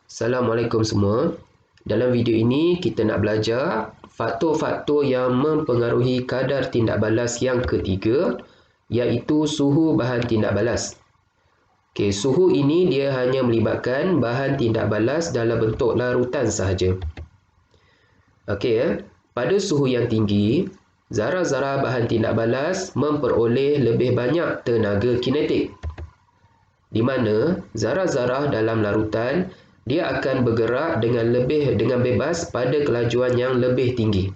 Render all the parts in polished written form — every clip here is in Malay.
Assalamualaikum semua. Dalam video ini kita nak belajar faktor-faktor yang mempengaruhi kadar tindak balas yang ketiga, iaitu suhu bahan tindak balas. Suhu ini dia hanya melibatkan bahan tindak balas dalam bentuk larutan sahaja. Pada suhu yang tinggi, zarah-zarah bahan tindak balas memperoleh lebih banyak tenaga kinetik, di mana zarah-zarah dalam larutan dia akan bergerak dengan bebas pada kelajuan yang lebih tinggi.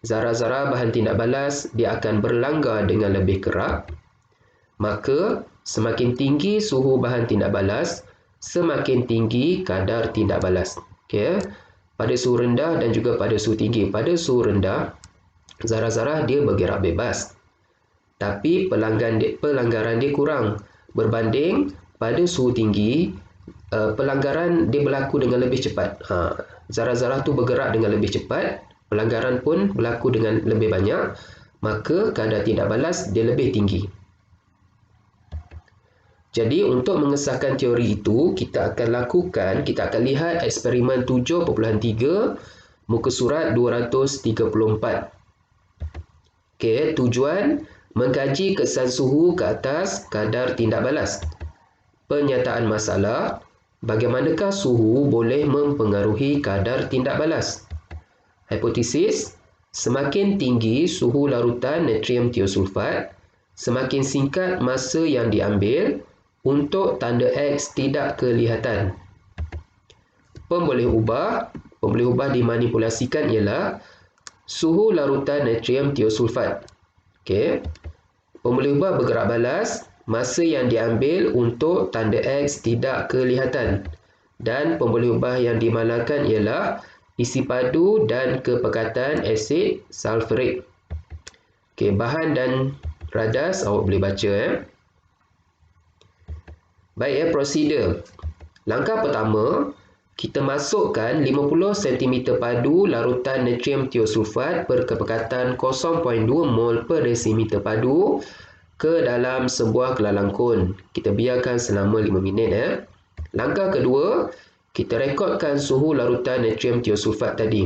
Zarah-zarah bahan tindak balas dia akan berlanggar dengan lebih kerap. Maka semakin tinggi suhu bahan tindak balas, semakin tinggi kadar tindak balas. Pada suhu rendah dan juga pada suhu tinggi. Pada suhu rendah, zarah-zarah dia bergerak bebas, tapi pelanggaran dia kurang berbanding pada suhu tinggi. Pelanggaran dia berlaku dengan lebih cepat. Zarah-zarah tu bergerak dengan lebih cepat, pelanggaran pun berlaku dengan lebih banyak, maka kadar tindak balas dia lebih tinggi. Jadi untuk mengesahkan teori itu, kita akan lihat eksperimen 7.3 muka surat 234. Tujuan mengkaji kesan suhu ke atas kadar tindak balas. Penyataan masalah, bagaimanakah suhu boleh mempengaruhi kadar tindak balas? Hipotesis, semakin tinggi suhu larutan natrium tiosulfat, semakin singkat masa yang diambil untuk tanda X tidak kelihatan. Pemboleh ubah dimanipulasikan ialah suhu larutan natrium tiosulfat. Pemboleh ubah bergerak balas, masa yang diambil untuk tanda X tidak kelihatan, dan pemboleh ubah yang dimalahkan ialah isi padu dan kepekatan asid sulfurik. Bahan dan radas awak boleh baca. Prosedur. Langkah pertama, kita masukkan 50 cm padu larutan natrium tiosulfat berkepekatan 0.2 mol per desimeter padu ke dalam sebuah kelalangkun. Kita biarkan selama 5 minit. Langkah kedua, kita rekodkan suhu larutan natrium tiosulfat tadi.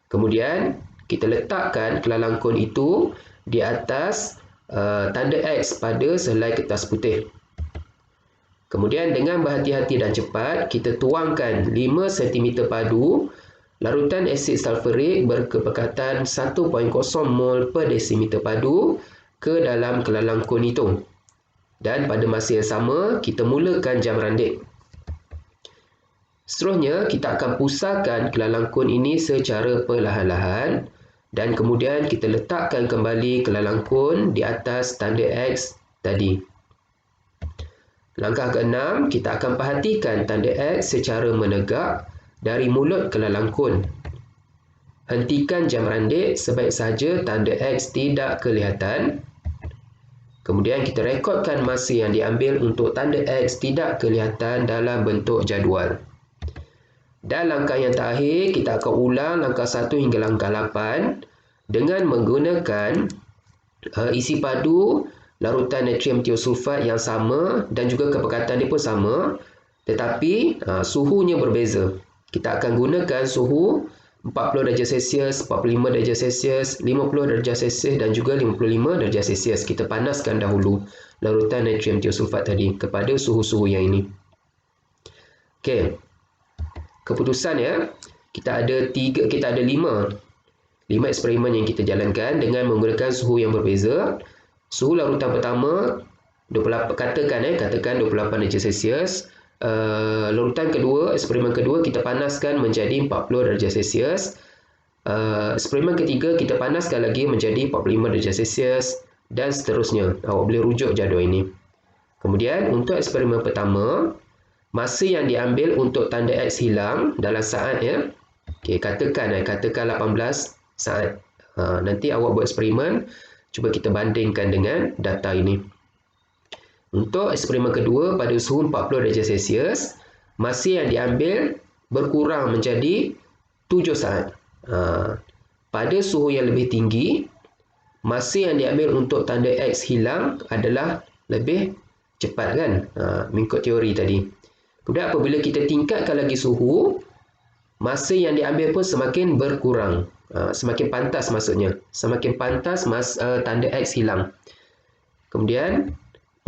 Kemudian, kita letakkan kelalangkun itu di atas tanda X pada selai kertas putih. Kemudian dengan berhati-hati dan cepat, kita tuangkan 5 cm padu larutan asid sulfurik berkepekatan 1.0 mol per desimeter padu ke dalam kelalangkun itu. Dan pada masa yang sama, kita mulakan jam randik. Seterusnya, kita akan pusarkan kelalangkun ini secara perlahan-lahan dan kemudian kita letakkan kembali kelalangkun di atas tanda X tadi. Langkah ke-6, kita akan perhatikan tanda X secara menegak dari mulut kelalangkun. Hentikan jam randik sebaik sahaja tanda X tidak kelihatan. Kemudian kita rekodkan masa yang diambil untuk tanda X tidak kelihatan dalam bentuk jadual. Dan langkah yang terakhir, kita akan ulang langkah 1 hingga langkah 8 dengan menggunakan isi padu larutan natrium tiosulfat yang sama dan juga kepekatan dia pun sama, tetapi suhunya berbeza. Kita akan gunakan suhu 40 darjah Celsius, 45 darjah Celsius, 50 darjah Celsius dan juga 55 darjah Celsius. Kita panaskan dahulu larutan natrium tiosulfat tadi kepada suhu-suhu yang ini. Keputusan kita ada 5 eksperimen yang kita jalankan dengan menggunakan suhu yang berbeza. Suhu larutan pertama katakan 28 darjah Celsius. Larutan kedua, eksperimen kedua kita panaskan menjadi 40 darjah Celsius. Eksperimen ketiga kita panaskan lagi menjadi 45 darjah Celsius dan seterusnya. Awak boleh rujuk jadual ini. Kemudian untuk eksperimen pertama, masa yang diambil untuk tanda X hilang dalam saat katakan 18 saat. Nanti awak buat eksperimen, cuba kita bandingkan dengan data ini. Untuk eksperimen kedua pada suhu 40 darjah Celsius, masa yang diambil berkurang menjadi 7 saat. Pada suhu yang lebih tinggi, masa yang diambil untuk tanda X hilang adalah lebih cepat mengikut teori tadi. Kemudian apabila kita tingkatkan lagi suhu, masa yang diambil pun semakin berkurang. Semakin pantas maksudnya. Semakin pantas tanda X hilang. Kemudian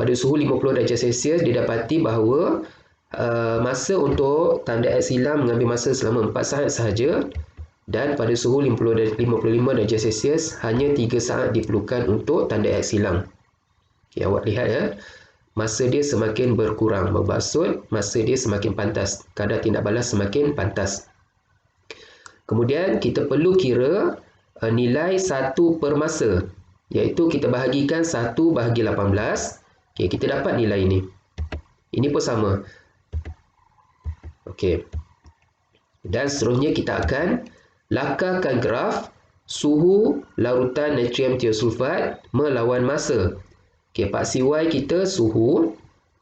pada suhu 50 darjah Celsius didapati bahawa masa untuk tanda X hilang mengambil masa selama 4 saat sahaja, dan pada suhu 55 darjah Celsius hanya 3 saat diperlukan untuk tanda X hilang. Okay, awak lihat ya, masa dia semakin berkurang, bermaksud masa dia semakin pantas, kadar tindak balas semakin pantas. Kemudian kita perlu kira nilai 1 per masa, iaitu kita bahagikan 1 bahagi 18. Okay, kita dapat nilai ini. Ini pun sama. Okay. Dan seterusnya kita akan lakarkan graf suhu larutan natrium tiosulfat melawan masa. Okay, paksi Y kita suhu,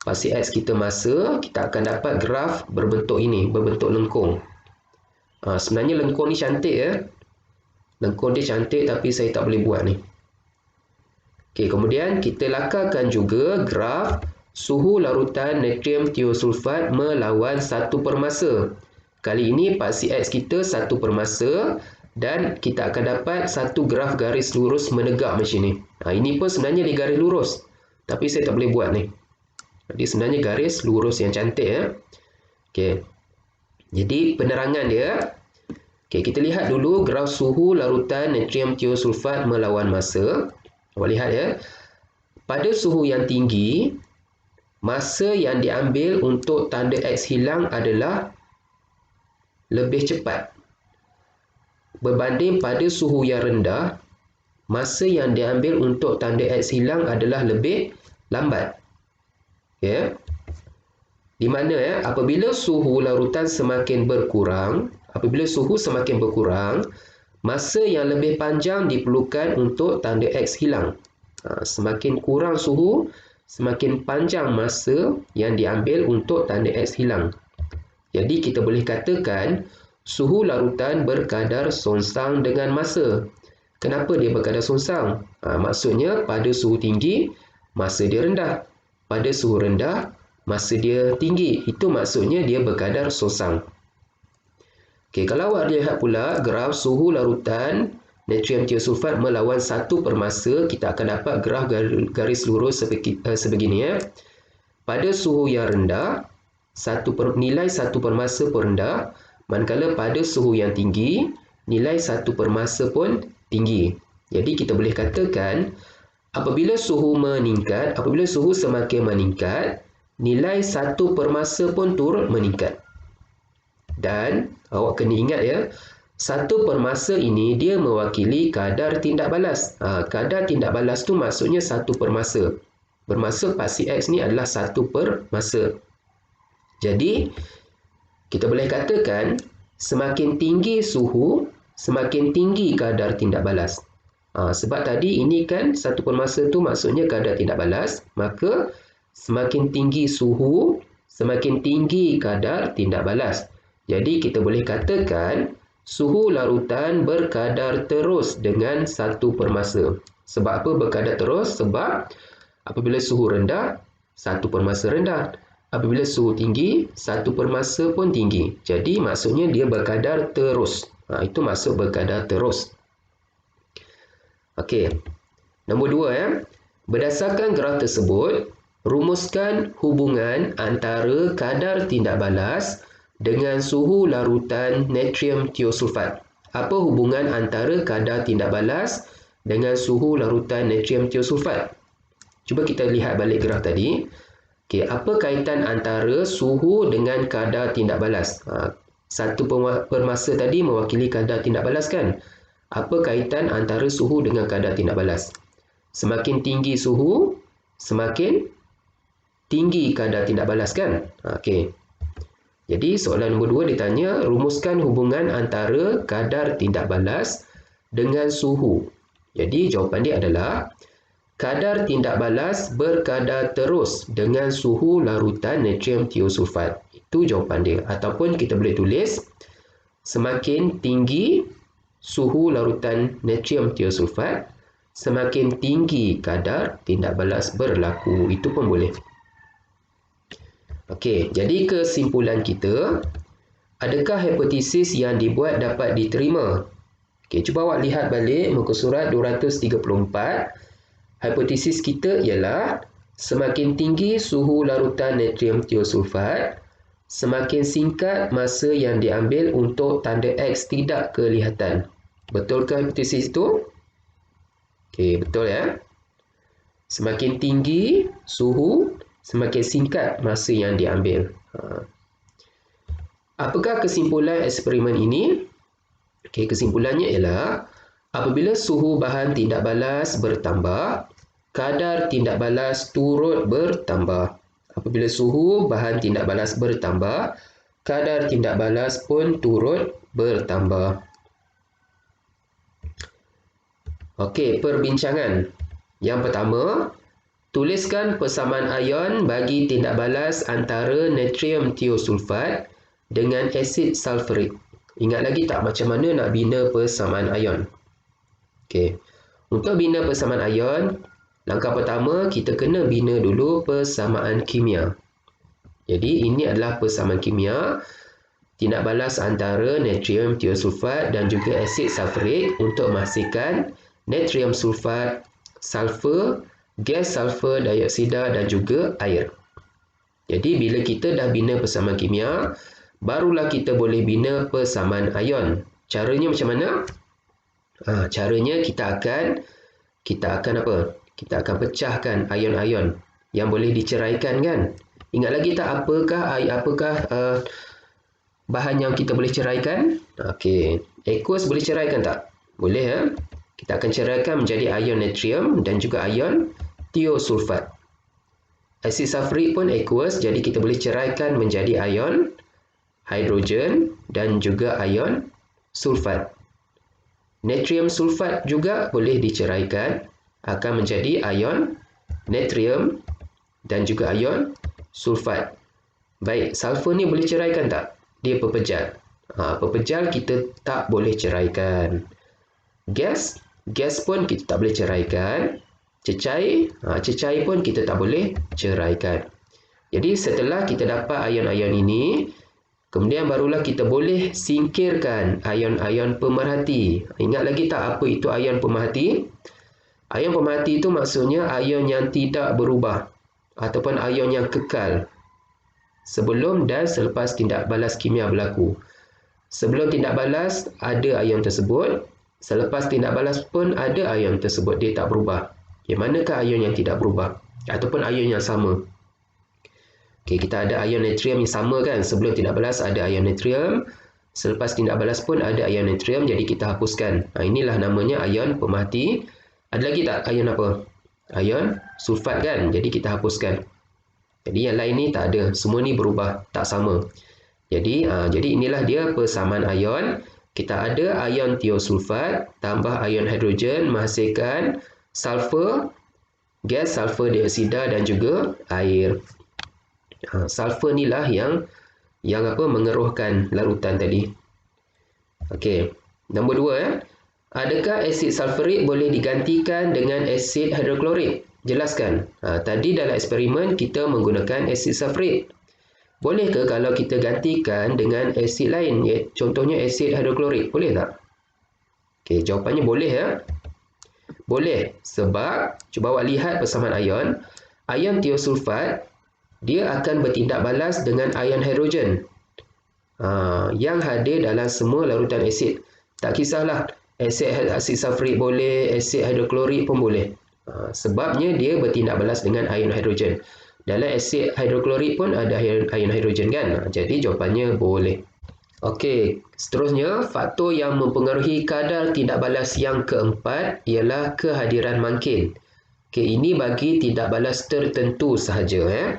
paksi X kita masa, kita akan dapat graf berbentuk ini, berbentuk lengkung. Sebenarnya lengkung ni cantik ya. Lengkung dia cantik tapi saya tak boleh buat ni. Okay, kemudian kita lakarkan juga graf suhu larutan natrium tiosulfat melawan 1 per masa. Kali ini paksi X kita 1 per masa dan kita akan dapat satu graf garis lurus menegak macam ni. Ini pun sebenarnya di garis lurus. Tapi saya tak boleh buat ni. Jadi sebenarnya garis lurus yang cantik ya. Okay. Jadi penerangan dia, okay, kita lihat dulu graf suhu larutan natrium tiosulfat melawan masa. Awak lihat ya, pada suhu yang tinggi, masa yang diambil untuk tanda X hilang adalah lebih cepat. Berbanding pada suhu yang rendah, masa yang diambil untuk tanda X hilang adalah lebih lambat. Ya. Di mana ya, apabila suhu larutan semakin berkurang, masa yang lebih panjang diperlukan untuk tanda X hilang. Semakin kurang suhu, semakin panjang masa yang diambil untuk tanda X hilang. Jadi kita boleh katakan suhu larutan berkadar songsang dengan masa. Kenapa dia berkadar songsang? Maksudnya pada suhu tinggi, masa dia rendah. Pada suhu rendah, masa dia tinggi. Itu maksudnya dia berkadar songsang. Okay, kalau awak lihat pula graf suhu larutan natrium tiosulfat melawan 1 per masa, kita akan dapat graf garis lurus sebegini ya. Pada suhu yang rendah, nilai 1 per masa pun rendah, manakala pada suhu yang tinggi, nilai 1 per masa pun tinggi. Jadi kita boleh katakan apabila suhu semakin meningkat, nilai 1 per masa pun turut meningkat. Dan awak kena ingat ya, 1 per masa ini dia mewakili kadar tindak balas. Kadar tindak balas tu maksudnya 1 per masa. Bermaksud paksi X ni adalah 1 per masa. Jadi kita boleh katakan semakin tinggi suhu, semakin tinggi kadar tindak balas. Sebab tadi ini kan 1 per masa tu maksudnya kadar tindak balas, maka semakin tinggi suhu, semakin tinggi kadar tindak balas. Jadi kita boleh katakan suhu larutan berkadar terus dengan 1 per masa. Sebab apa berkadar terus? Sebab apabila suhu rendah, 1 per masa rendah. Apabila suhu tinggi, 1 per masa pun tinggi. Jadi maksudnya dia berkadar terus. Itu maksud berkadar terus. Okey. Nombor 2 ya. Berdasarkan graf tersebut, rumuskan hubungan antara kadar tindak balas dengan suhu larutan natrium tiosulfat. Apa hubungan antara kadar tindak balas dengan suhu larutan natrium tiosulfat? Cuba kita lihat balik graf tadi. Okey, apa kaitan antara suhu dengan kadar tindak balas? 1 per masa tadi mewakili kadar tindak balas kan? Apa kaitan antara suhu dengan kadar tindak balas? Semakin tinggi suhu, semakin tinggi kadar tindak balas kan? Okey. Jadi soalan nombor 2 ditanya, rumuskan hubungan antara kadar tindak balas dengan suhu. Jadi jawapan dia adalah kadar tindak balas berkadar terus dengan suhu larutan natrium tiosulfat. Itu jawapan dia. Ataupun kita boleh tulis semakin tinggi suhu larutan natrium tiosulfat, semakin tinggi kadar tindak balas berlaku. Itu pun boleh. Okey, jadi kesimpulan kita, adakah hipotesis yang dibuat dapat diterima? Okey, cuba awak lihat balik muka surat 234. Hipotesis kita ialah semakin tinggi suhu larutan natrium tiosulfat, semakin singkat masa yang diambil untuk tanda X tidak kelihatan. Betulkah hipotesis itu? Okey, betul ya. Semakin tinggi suhu, semakin singkat masa yang diambil. Apakah kesimpulan eksperimen ini? Okey, kesimpulannya ialah apabila suhu bahan tindak balas bertambah, kadar tindak balas turut bertambah. Apabila suhu bahan tindak balas bertambah, kadar tindak balas pun turut bertambah. Okey, perbincangan. Yang pertama, tuliskan persamaan ion bagi tindak balas antara natrium tiosulfat dengan asid sulfurik. Ingat lagi tak macam mana nak bina persamaan ion? Okey. Untuk bina persamaan ion, langkah pertama kita kena bina dulu persamaan kimia. Jadi ini adalah persamaan kimia tindak balas antara natrium tiosulfat dan juga asid sulfurik untuk menghasilkan natrium sulfat, sulfur, gas sulfur dioksida dan juga air. Jadi bila kita dah bina persamaan kimia, barulah kita boleh bina persamaan ion. Caranya macam mana? Caranya kita akan apa? Kita akan pecahkan ion-ion yang boleh diceraikan kan? Ingat lagi tak apakah bahan yang kita boleh ceraikan? Okey, aqueous boleh ceraikan tak? Boleh ya. Kita akan ceraikan menjadi ion natrium dan juga ion tiosulfat. Asid sulfurik pun aqueous, jadi kita boleh ceraikan menjadi ion hidrogen dan juga ion sulfat. Natrium sulfat juga boleh diceraikan, akan menjadi ion natrium dan juga ion sulfat. Baik, sulfur ni boleh ceraikan tak? Dia pepejal. Pepejal kita tak boleh ceraikan. Gas pun kita tak boleh ceraikan. Cecair pun kita tak boleh ceraikan. Jadi setelah kita dapat ion-ion ini, kemudian barulah kita boleh singkirkan ion-ion pemerhati. Ingat lagi tak apa itu ion pemerhati? Ion pemerhati itu maksudnya ion yang tidak berubah ataupun ion yang kekal sebelum dan selepas tindak balas kimia berlaku. Sebelum tindak balas ada ion tersebut, selepas tindak balas pun ada ion tersebut, dia tak berubah. Manakah ion yang tidak berubah ataupun ion yang sama? Okey, kita ada ion natrium yang sama kan? Sebelum tindak balas ada ion natrium, selepas tindak balas pun ada ion natrium, jadi kita hapuskan. Inilah namanya ion pemerhati. Ada lagi tak ion apa? Ion sulfat kan? Jadi kita hapuskan. Jadi yang lain ni tak ada. Semua ni berubah, tak sama. Jadi inilah dia persamaan ion. Kita ada ion tiosulfat tambah ion hidrogen menghasilkan sulfur, gas sulfur dioksida dan juga air. Sulfur ni lah yang mengeruhkan larutan tadi. Okey, nombor 2 Adakah asid sulfurik boleh digantikan dengan asid hidroklorik? Jelaskan. Tadi dalam eksperimen kita menggunakan asid sulfurik. Boleh ke kalau kita gantikan dengan asid lain, contohnya asid hidroklorik? Boleh tak? Okey, jawapannya boleh ya. Boleh, sebab cuba awak lihat persamaan ion. Ion tiosulfat dia akan bertindak balas dengan ion hidrogen yang hadir dalam semua larutan asid. Tak kisahlah, asid sulfurik boleh, asid hidroklorik pun boleh. Sebabnya dia bertindak balas dengan ion hidrogen. Dalam asid hidroklorik pun ada ion hidrogen kan? Jadi jawapannya boleh. Okey, seterusnya faktor yang mempengaruhi kadar tindak balas yang keempat ialah kehadiran mangkin. Okey, ini bagi tindak balas tertentu sahaja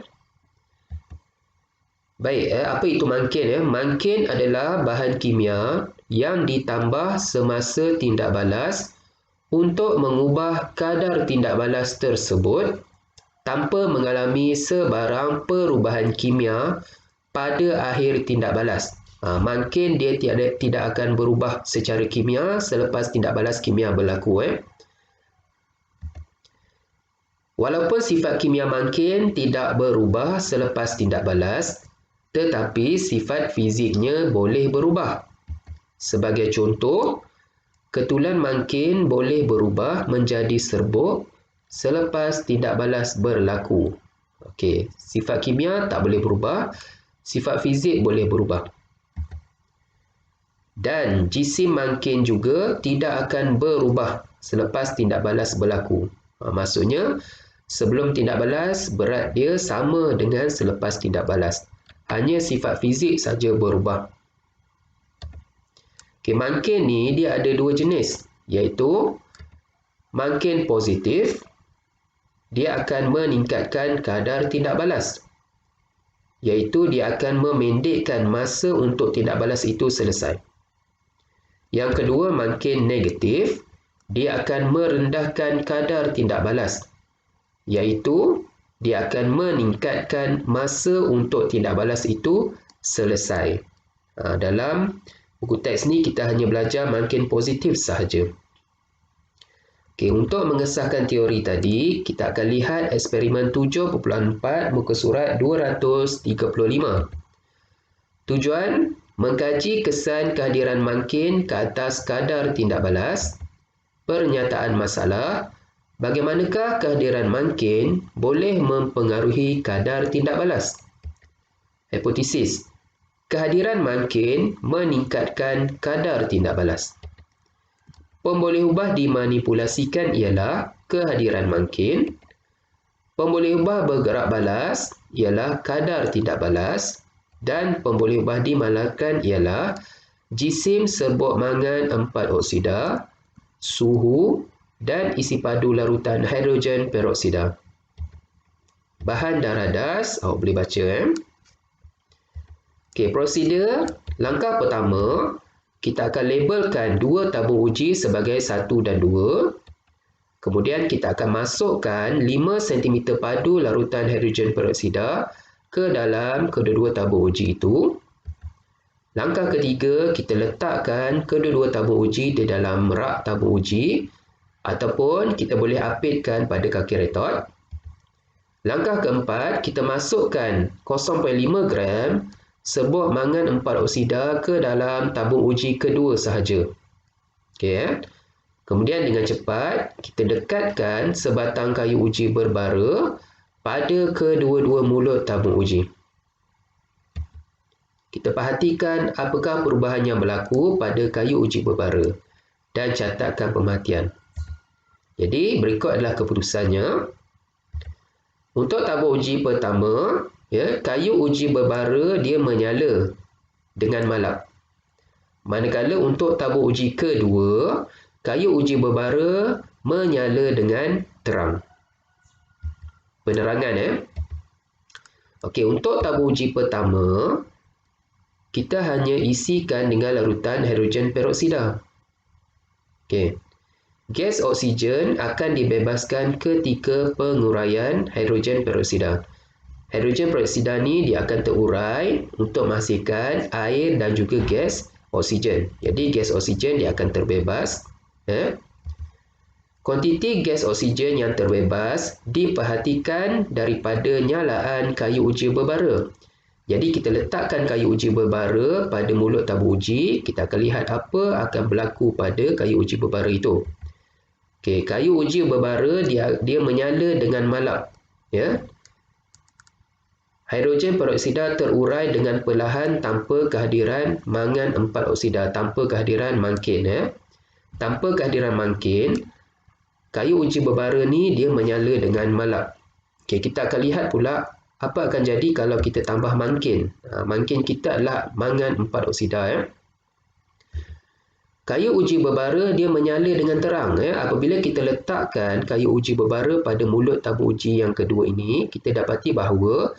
Baik, apa itu mangkin Mangkin adalah bahan kimia yang ditambah semasa tindak balas untuk mengubah kadar tindak balas tersebut tanpa mengalami sebarang perubahan kimia pada akhir tindak balas. Mangkin dia tidak akan berubah secara kimia selepas tindak balas kimia berlaku. Walaupun sifat kimia mangkin tidak berubah selepas tindak balas, tetapi sifat fiziknya boleh berubah. Sebagai contoh, ketulan mangkin boleh berubah menjadi serbuk selepas tindak balas berlaku. Okey, sifat kimia tak boleh berubah, sifat fizik boleh berubah. Dan jisim mangkin juga tidak akan berubah selepas tindak balas berlaku. Maksudnya, sebelum tindak balas, berat dia sama dengan selepas tindak balas. Hanya sifat fizik saja berubah. Okay, mangkin ni dia ada dua jenis, iaitu mangkin positif, dia akan meningkatkan kadar tindak balas, iaitu dia akan memendekkan masa untuk tindak balas itu selesai. Yang kedua, mangkin negatif, dia akan merendahkan kadar tindak balas, iaitu dia akan meningkatkan masa untuk tindak balas itu selesai. Dalam buku teks ni kita hanya belajar mangkin positif sahaja. Okay, untuk mengesahkan teori tadi, kita akan lihat eksperimen 7.4 muka surat 235. Tujuan mengkaji kesan kehadiran mangkin ke atas kadar tindak balas. Pernyataan masalah, bagaimanakah kehadiran mangkin boleh mempengaruhi kadar tindak balas? Hipotesis, kehadiran mangkin meningkatkan kadar tindak balas. Pembolehubah dimanipulasikan ialah kehadiran mangkin. Pembolehubah bergerak balas ialah kadar tindak balas. Dan pembolehubah dimalahkan ialah jisim serbuk mangan 4 oksida, suhu dan isi padu larutan hidrogen peroksida. Bahan dan radas, awak boleh baca. Okey, prosedur langkah pertama, kita akan labelkan dua tabung uji sebagai 1 dan 2. Kemudian kita akan masukkan 5 cm padu larutan hidrogen peroksida ke dalam kedua-dua tabung uji itu. Langkah ketiga, kita letakkan kedua-dua tabung uji di dalam rak tabung uji ataupun kita boleh apitkan pada kaki retort. Langkah keempat, kita masukkan 0.5 gram serbuk mangan 4 oksida ke dalam tabung uji kedua sahaja. Okey. Kemudian dengan cepat, kita dekatkan sebatang kayu uji berbara pada kedua-dua mulut tabung uji. Kita perhatikan apakah perubahan yang berlaku pada kayu uji berbara dan catatkan pemerhatian. Jadi, berikut adalah keputusannya. Untuk tabung uji pertama, kayu uji berbara dia menyala dengan malap. Manakala untuk tabung uji kedua, kayu uji berbara menyala dengan terang. Penerangan. Okey, untuk tabung uji pertama, kita hanya isikan dengan larutan hidrogen peroksida. Okey. Gas oksigen akan dibebaskan ketika penguraian hidrogen peroksida. Hidrogen peroksida ni dia akan terurai untuk menghasilkan air dan juga gas oksigen. Jadi gas oksigen dia akan terbebas. Kuantiti gas oksigen yang terbebas diperhatikan daripada nyalaan kayu uji berbara. Jadi kita letakkan kayu uji berbara pada mulut tabung uji, kita akan lihat apa akan berlaku pada kayu uji berbara itu. Okey, kayu uji berbara dia menyala dengan malap, Hidrogen peroksida terurai dengan perlahan tanpa kehadiran mangan 4 oksida, tanpa kehadiran mangkin, Tanpa kehadiran mangkin, kayu uji berbara ni dia menyala dengan malap. Okey, kita akan lihat pula apa akan jadi kalau kita tambah mangkin. Mangkin kita adalah mangan 4 oksida. Kayu uji berbara dia menyala dengan terang. Apabila kita letakkan kayu uji berbara pada mulut tabung uji yang kedua ini, kita dapati bahawa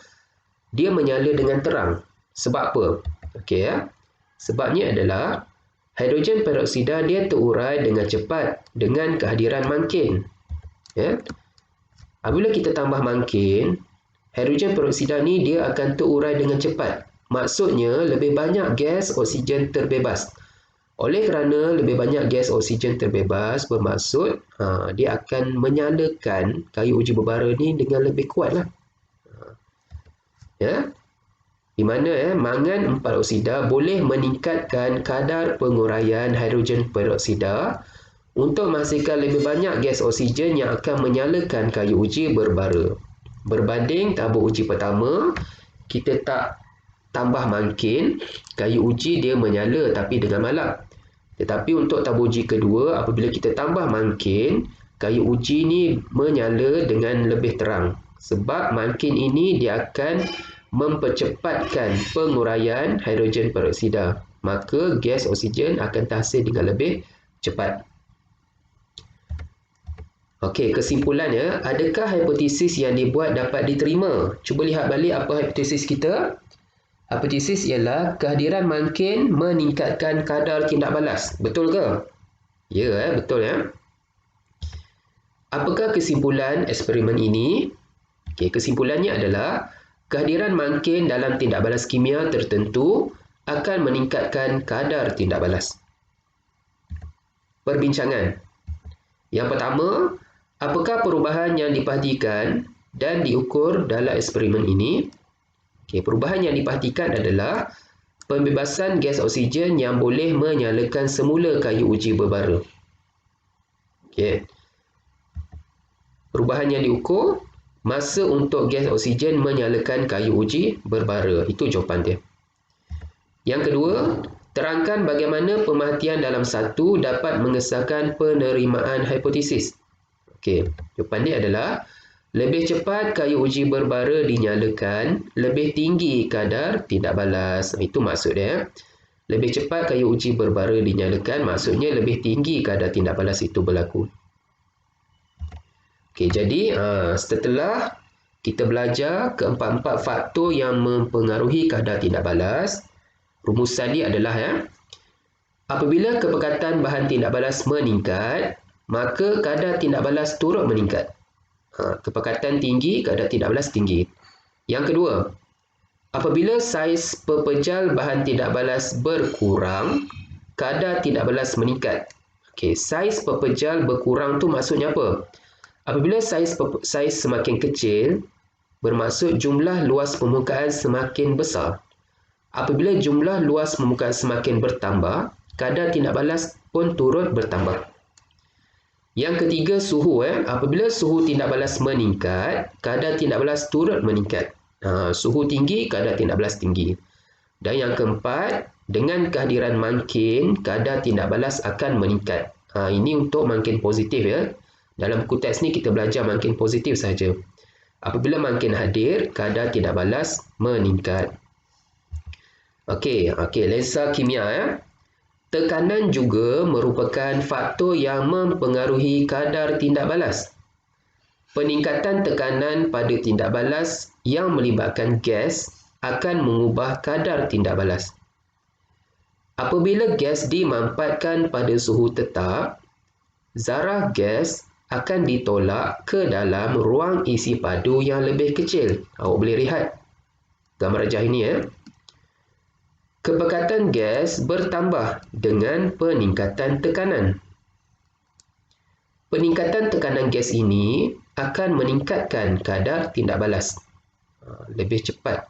dia menyala dengan terang. Sebab apa? Okey, sebabnya adalah hidrogen peroksida dia terurai dengan cepat dengan kehadiran mangkin. Apabila kita tambah mangkin, hidrogen peroksida ni dia akan terurai dengan cepat. Maksudnya lebih banyak gas oksigen terbebas. Oleh kerana lebih banyak gas oksigen terbebas, bermaksud dia akan menyalakan kayu uji berbara ni dengan lebih kuat lah. Ya, di mana mangan 4 oksida boleh meningkatkan kadar penguraian hidrogen peroksida untuk menghasilkan lebih banyak gas oksigen yang akan menyalakan kayu uji berbara. Berbanding tabur uji pertama, kita tak tambah makin, kayu uji dia menyala tapi dengan malap. Tetapi untuk tabur uji kedua, apabila kita tambah makin, kayu uji ni menyala dengan lebih terang. Sebab makin ini dia akan mempercepatkan penguraian hidrogen peroksida. Maka gas oksigen akan terhasil dengan lebih cepat. Okey, kesimpulannya, adakah hipotesis yang dibuat dapat diterima? Cuba lihat balik apa hipotesis kita. Hipotesis ialah kehadiran makin meningkatkan kadar tindak balas. Betul ke? Ya, betul ya. Apakah kesimpulan eksperimen ini? Okey, kesimpulannya adalah kehadiran makin dalam tindak balas kimia tertentu akan meningkatkan kadar tindak balas. Perbincangan. Yang pertama, apakah perubahan yang diperhatikan dan diukur dalam eksperimen ini? Okey, perubahan yang diperhatikan adalah pembebasan gas oksigen yang boleh menyalakan semula kayu uji berbara. Okey. Perubahan yang diukur, masa untuk gas oksigen menyalakan kayu uji berbara. Itu jawapan dia. Yang kedua, terangkan bagaimana pemerhatian dalam satu dapat mengesahkan penerimaan hipotesis. Okey, jawapan dia adalah lebih cepat kayu uji berbara dinyalakan, lebih tinggi kadar tindak balas. Itu maksud dia. Lebih cepat kayu uji berbara dinyalakan, maksudnya lebih tinggi kadar tindak balas itu berlaku. Okey, jadi setelah kita belajar keempat-empat faktor yang mempengaruhi kadar tindak balas, rumusan dia adalah apabila kepekatan bahan tindak balas meningkat, maka kadar tindak balas turut meningkat. Kepekatan tinggi, kadar tindak balas tinggi. Yang kedua, apabila saiz pepejal bahan tindak balas berkurang, kadar tindak balas meningkat. Okey, saiz pepejal berkurang tu maksudnya apa? Apabila saiz semakin kecil, bermaksud jumlah luas permukaan semakin besar. Apabila jumlah luas permukaan semakin bertambah, kadar tindak balas pun turut bertambah. Yang ketiga, suhu. Apabila suhu tindak balas meningkat, kadar tindak balas turut meningkat. Suhu tinggi, kadar tindak balas tinggi. Dan yang keempat, dengan kehadiran makin, kadar tindak balas akan meningkat. Ini untuk makin positif ya. Dalam buku teks ni kita belajar makin positif saja. Apabila makin hadir, kadar tindak balas meningkat. Okey, lensa kimia Tekanan juga merupakan faktor yang mempengaruhi kadar tindak balas. Peningkatan tekanan pada tindak balas yang melibatkan gas akan mengubah kadar tindak balas. Apabila gas dimampatkan pada suhu tetap, zarah gas akan ditolak ke dalam ruang isi padu yang lebih kecil. Awak boleh lihat gambar rajah ini Kepekatan gas bertambah dengan peningkatan tekanan. Peningkatan tekanan gas ini akan meningkatkan kadar tindak balas. Lebih cepat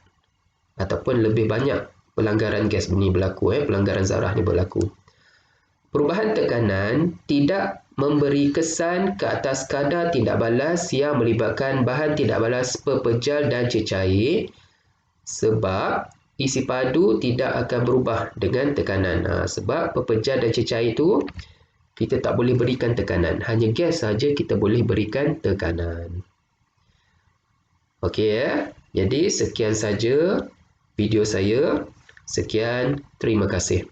ataupun lebih banyak pelanggaran gas ini berlaku, pelanggaran zarah ini berlaku. Perubahan tekanan tidak memberi kesan ke atas kadar tindak balas yang melibatkan bahan tindak balas pepejal dan cecair sebab isi padu tidak akan berubah dengan tekanan. Sebab pepejal dan cecair itu kita tak boleh berikan tekanan. Hanya gas saja kita boleh berikan tekanan. Okey Jadi sekian saja video saya. Sekian, terima kasih.